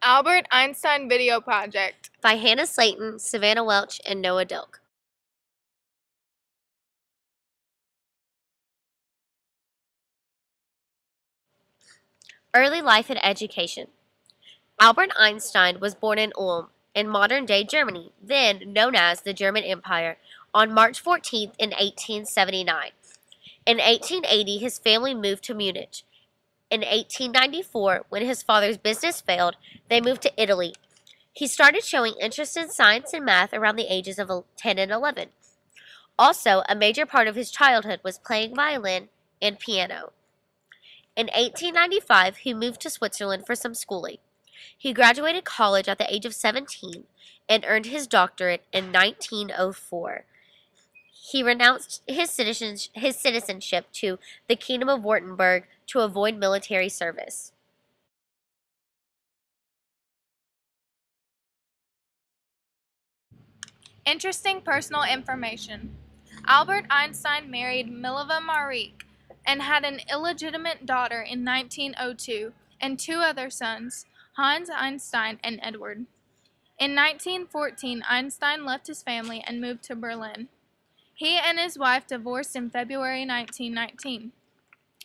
Albert Einstein Video Project by Hannah Slayton, Savannah Welch, and Noah Dilk. Early life and education. Albert Einstein was born in Ulm, in modern-day Germany, then known as the German Empire, on March 14th in 1879. In 1880, his family moved to Munich. In 1894, when his father's business failed, they moved to Italy. He started showing interest in science and math around the ages of 10 and 11. Also, a major part of his childhood was playing violin and piano. In 1895, he moved to Switzerland for some schooling. He graduated college at the age of 17 and earned his doctorate in 1904. He renounced his citizenship to the Kingdom of Württemberg to avoid military service. Interesting personal information. Albert Einstein married Mileva Mariek and had an illegitimate daughter in 1902 and two other sons, Hans Einstein and Edward. In 1914, Einstein left his family and moved to Berlin. He and his wife divorced in February 1919.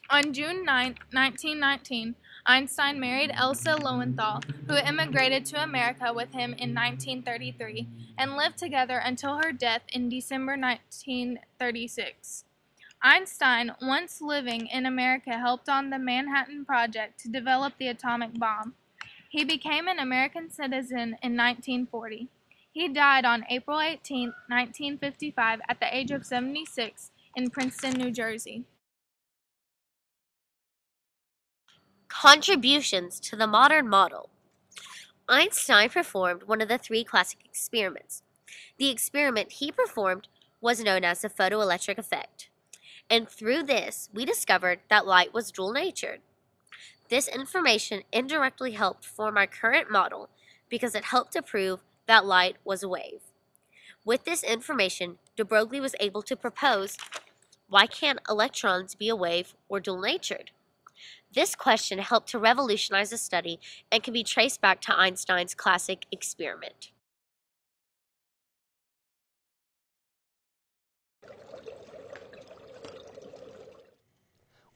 On June 9, 1919, Einstein married Elsa Lowenthal, who immigrated to America with him in 1933 and lived together until her death in December 1936. Einstein, once living in America, helped on the Manhattan Project to develop the atomic bomb. He became an American citizen in 1940. He died on April 18, 1955, at the age of 76 in Princeton, New Jersey. Contributions to the modern model. Einstein performed one of the three classic experiments. The experiment he performed was known as the photoelectric effect, and through this we discovered that light was dual-natured. This information indirectly helped form our current model because it helped to prove that light was a wave. With this information, de Broglie was able to propose, why can't electrons be a wave or dual-natured? This question helped to revolutionize the study and can be traced back to Einstein's classic experiment.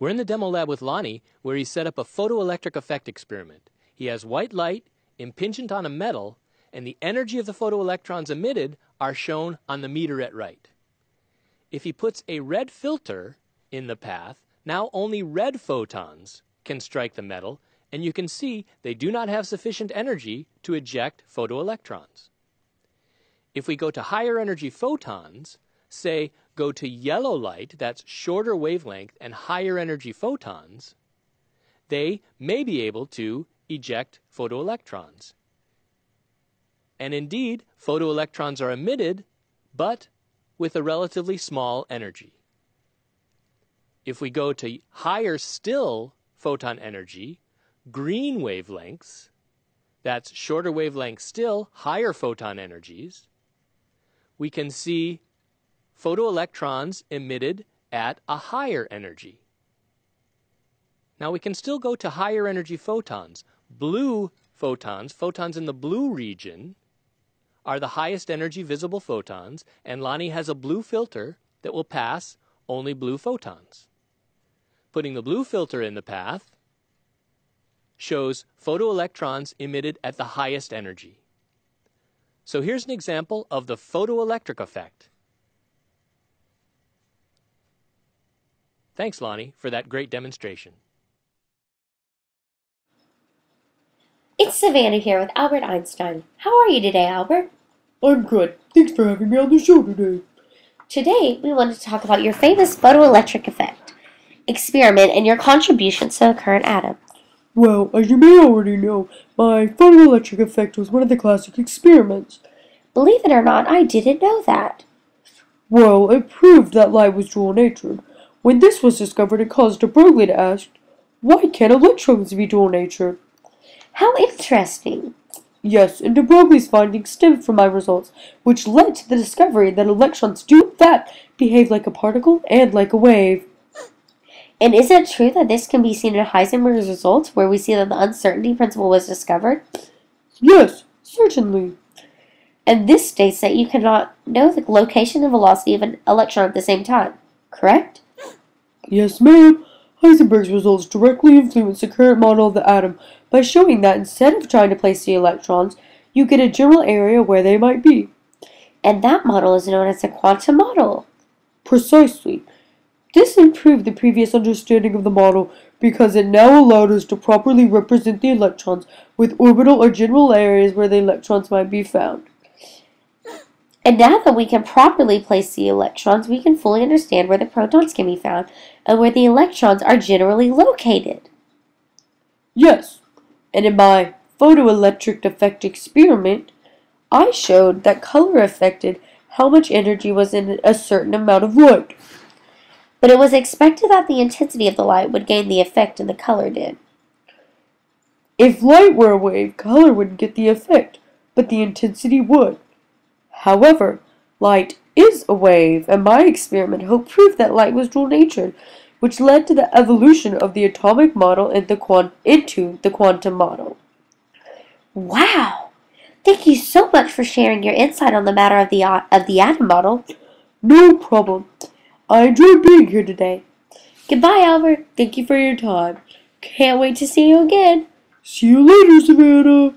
We're in the demo lab with Lonnie, where he set up a photoelectric effect experiment. He has white light impingent on a metal, and the energy of the photoelectrons emitted are shown on the meter at right. If he puts a red filter in the path, now only red photons can strike the metal, and you can see they do not have sufficient energy to eject photoelectrons. If we go to higher energy photons, say go to yellow light, that's shorter wavelength and higher energy photons, they may be able to eject photoelectrons. And indeed, photoelectrons are emitted, but with a relatively small energy. If we go to higher still photon energy, green wavelengths, that's shorter wavelength still, higher photon energies, we can see photoelectrons emitted at a higher energy. Now we can still go to higher energy photons. Blue photons, photons in the blue region, are the highest energy visible photons, and Lonnie has a blue filter that will pass only blue photons. Putting the blue filter in the path shows photoelectrons emitted at the highest energy. So here's an example of the photoelectric effect. Thanks, Lonnie, for that great demonstration. It's Savannah here with Albert Einstein. How are you today, Albert? I'm good. Thanks for having me on the show today. Today, we want to talk about your famous photoelectric effect experiment and your contributions to the current atom. Well, as you may already know, my photoelectric effect was one of the classic experiments. Believe it or not, I didn't know that. Well, it proved that light was dual-natured. When this was discovered, it caused de Broglie to ask, why can't electrons be dual-natured? How interesting. Yes, and de Broglie's findings stemmed from my results, which led to the discovery that electrons do in fact behave like a particle and like a wave. And is it true that this can be seen in Heisenberg's results, where we see that the uncertainty principle was discovered? Yes, certainly. And this states that you cannot know the location and velocity of an electron at the same time, correct? Yes, ma'am. Heisenberg's results directly influence the current model of the atom by showing that instead of trying to place the electrons, you get a general area where they might be. And that model is known as the quantum model. Precisely. This improved the previous understanding of the model because it now allowed us to properly represent the electrons with orbital or general areas where the electrons might be found. And now that we can properly place the electrons, we can fully understand where the protons can be found and where the electrons are generally located. Yes, and in my photoelectric effect experiment, I showed that color affected how much energy was in a certain amount of light. But it was expected that the intensity of the light would gain the effect and the color did. If light were a wave, color wouldn't get the effect, but the intensity would. However, light is a wave, and my experiment helped prove that light was dual-natured, which led to the evolution of the atomic model into the quantum model. Wow! Thank you so much for sharing your insight on the matter of the atom model. No problem. I enjoyed being here today. Goodbye, Albert. Thank you for your time. Can't wait to see you again. See you later, Savannah.